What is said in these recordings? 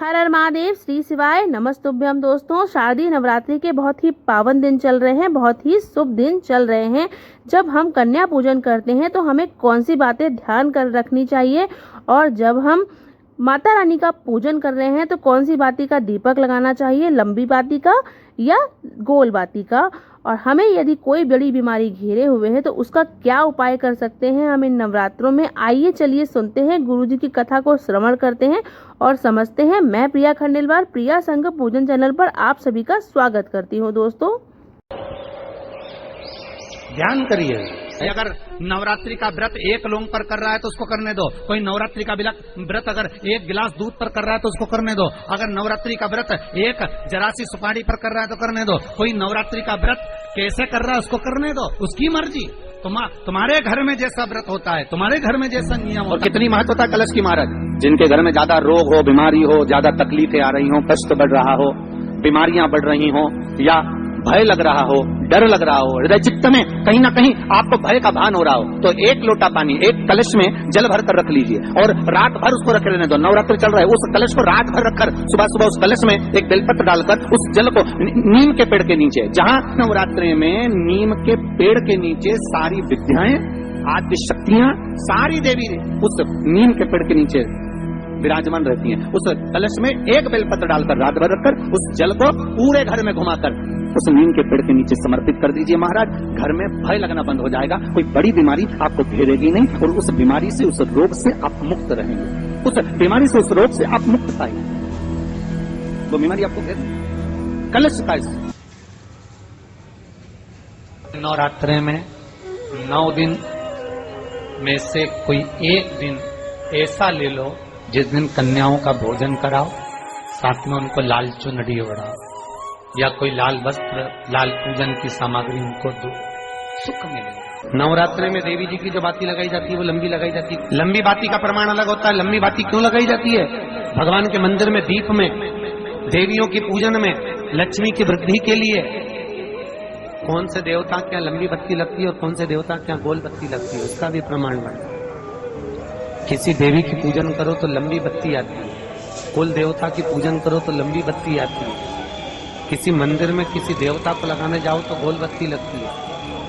हर हर महादेव, श्री शिवाय नमस्तुभ्यम। दोस्तों, शारदीय नवरात्रि के बहुत ही पावन दिन चल रहे हैं, बहुत ही शुभ दिन चल रहे हैं। जब हम कन्या पूजन करते हैं तो हमें कौन सी बातें ध्यान कर रखनी चाहिए, और जब हम माता रानी का पूजन कर रहे हैं तो कौन सी बाती का दीपक लगाना चाहिए, लंबी बाती का या गोल बाती का, और हमें यदि कोई बड़ी बीमारी घेरे हुए है तो उसका क्या उपाय कर सकते हैं हम इन नवरात्रों में। आइए चलिए सुनते हैं, गुरुजी की कथा को श्रवण करते हैं और समझते हैं। मैं प्रिया खंडेलवाल, प्रिया संघ पूजन चैनल पर आप सभी का स्वागत करती हूँ। दोस्तों, ध्यान करिए, अगर नवरात्रि का व्रत एक लोंग पर कर रहा है तो उसको करने दो। कोई नवरात्रि का व्रत अगर एक गिलास दूध पर कर रहा है तो उसको करने दो। अगर नवरात्रि का व्रत एक जरासी सुपारी पर कर रहा है तो करने दो। कोई नवरात्रि का व्रत कैसे कर रहा है उसको करने दो, उसकी मर्जी। तुम्हारे घर में जैसा व्रत होता है, तुम्हारे घर में जैसा नियम होता है। और कितनी महत्वता कलश की महाराज। जिनके घर में ज्यादा रोग हो, बीमारी हो, ज्यादा तकलीफें आ रही हो, कष्ट बढ़ रहा हो, बीमारियां बढ़ रही हो, या भय लग रहा हो, डर लग रहा हो, हृदय चित्त में कहीं ना कहीं आपको भय का भान हो रहा हो, तो एक लोटा पानी एक कलश में जल भर कर रख लीजिए और रात भर उसको रख रहने दो। नवरात्र चल रहा है, उस कलश को रात भर रखकर सुबह सुबह उस कलश में एक बेलपत्र डालकर उस जल को नीम के पेड़ के नीचे, जहाँ नवरात्रि में नीम के पेड़ के नीचे सारी विद्याएं, आदि शक्तियां, सारी देवी उस नीम के पेड़ के नीचे विराजमान रहती हैं। उस कलश में एक बेलपत्र डालकर रात भर रखकर उस जल को पूरे घर में घुमाकर उस नीम के पेड़ के नीचे समर्पित कर दीजिए महाराज। घर में भय लगना बंद हो जाएगा, कोई बड़ी बीमारी आपको घेरेगी नहीं, और उस बीमारी से, उस रोग से आप मुक्त रहेंगे। उस बीमारी से, उस रोग से आप मुक्त पाएंगे। वो बीमारी आपको घेरे कलश का। नवरात्रि में 9 दिन में से कोई एक दिन ऐसा ले लो जिस दिन कन्याओं का भोजन कराओ, साथ में उनको लाल चुनरी ओढ़ाओ, या कोई लाल वस्त्र, लाल पूजन की सामग्री उनको दो, सुख मिलेगा। नवरात्रि में देवी जी की जो बाती लगाई जाती है वो लंबी लगाई जाती है। लंबी बाती का प्रमाण अलग होता है। लंबी बाती क्यों लगाई जाती है? भगवान के मंदिर में दीप में, देवियों की पूजन में, लक्ष्मी की वृद्धि के लिए। कौन से देवता क्या लंबी बत्ती लगती है और कौन से देवता क्या गोल बत्ती लगती है, उसका भी प्रमाण बनता है। किसी देवी की पूजन करो तो लंबी बत्ती आती है, कुल देवता की पूजन करो तो लंबी बत्ती आती है, किसी मंदिर में किसी देवता को लगाने जाओ तो गोल बत्ती लगती है,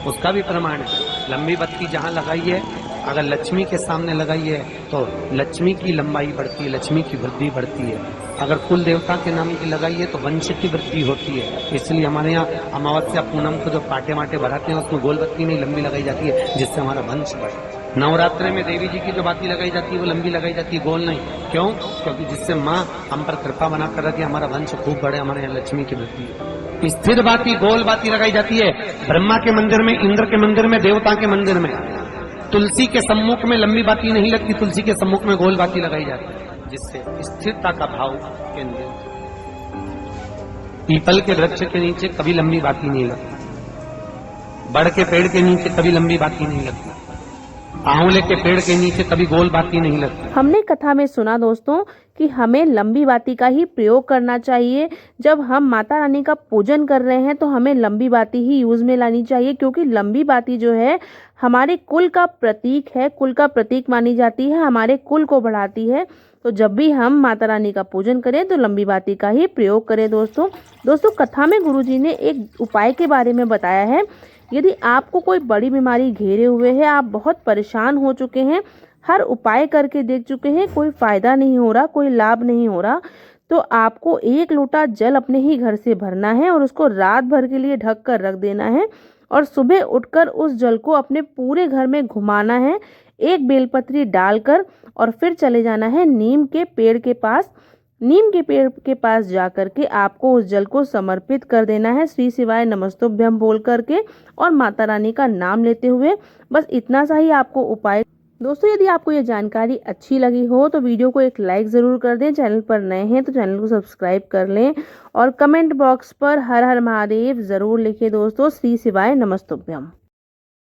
उसका भी प्रमाण है। लंबी बत्ती जहां लगाई है, अगर लक्ष्मी के सामने लगाई है तो लक्ष्मी की लंबाई बढ़ती है, लक्ष्मी की वृद्धि बढ़ती है। अगर कुल देवता के नाम की लगाई है तो वंश की वृद्धि होती है। इसलिए हमारे यहाँ अमावस्या पूनम को जो पाटे माटे बढ़ाते हैं उसमें गोल बत्ती नहीं लंबी लगाई जाती है, जिससे हमारा वंश बढ़े। नवरात्रि में देवी जी की जो बाती लगाई जाती है वो लंबी लगाई जाती है, गोल नहीं। क्यों? क्योंकि जिससे माँ हम पर कृपा बना कर रखी है, हमारा वंश खूब बढ़े, हमारे यहाँ लक्ष्मी की वृद्धि। स्थिर बाती, गोल बाती लगाई जाती है ब्रह्मा के मंदिर में, इंद्र के मंदिर में, देवता के मंदिर में। तुलसी के सम्मुख में लंबी बाती नहीं लगती, तुलसी के सम्मुख में गोल बाती लगाई जाती है, जिससे स्थिरता का भाव केंद्रित। पीपल के वृक्ष के नीचे कभी लंबी बाती नहीं लगती, बड़ के पेड़ के नीचे कभी लंबी बाती नहीं लगती, आंवले के पेड़ के नीचे कभी गोल बाती नहीं लगती। हमने कथा में सुना दोस्तों कि हमें लंबी बाती का ही प्रयोग करना चाहिए। जब हम माता रानी का पूजन कर रहे हैं तो हमें लंबी बाती ही यूज में लानी चाहिए, क्योंकि लंबी बाती जो है हमारे कुल का प्रतीक है, कुल का प्रतीक मानी जाती है, हमारे कुल को बढ़ाती है। तो जब भी हम माता रानी का पूजन करें तो लंबी बाती का ही प्रयोग करें। दोस्तों, कथा में गुरुजी ने एक उपाय के बारे में बताया है। यदि आपको कोई बड़ी बीमारी घेरे हुए है, आप बहुत परेशान हो चुके हैं, हर उपाय करके देख चुके हैं, कोई फायदा नहीं हो रहा, कोई लाभ नहीं हो रहा, तो आपको एक लोटा जल अपने ही घर से भरना है और उसको रात भर के लिए ढक कर रख देना है, और सुबह उठकर उस जल को अपने पूरे घर में घुमाना है, एक बेलपत्री डालकर, और फिर चले जाना है नीम के पेड़ के पास। नीम के पेड़ के पास जाकर के आपको उस जल को समर्पित कर देना है, श्री शिवाय नमस्तुभ्यम बोल करके और माता रानी का नाम लेते हुए। बस इतना सा ही आपको उपाय। दोस्तों, यदि आपको ये जानकारी अच्छी लगी हो तो वीडियो को एक लाइक ज़रूर कर दें। चैनल पर नए हैं तो चैनल को सब्सक्राइब कर लें, और कमेंट बॉक्स पर हर हर महादेव ज़रूर लिखें। दोस्तों, श्री शिवाय नमस्तुभ्यम।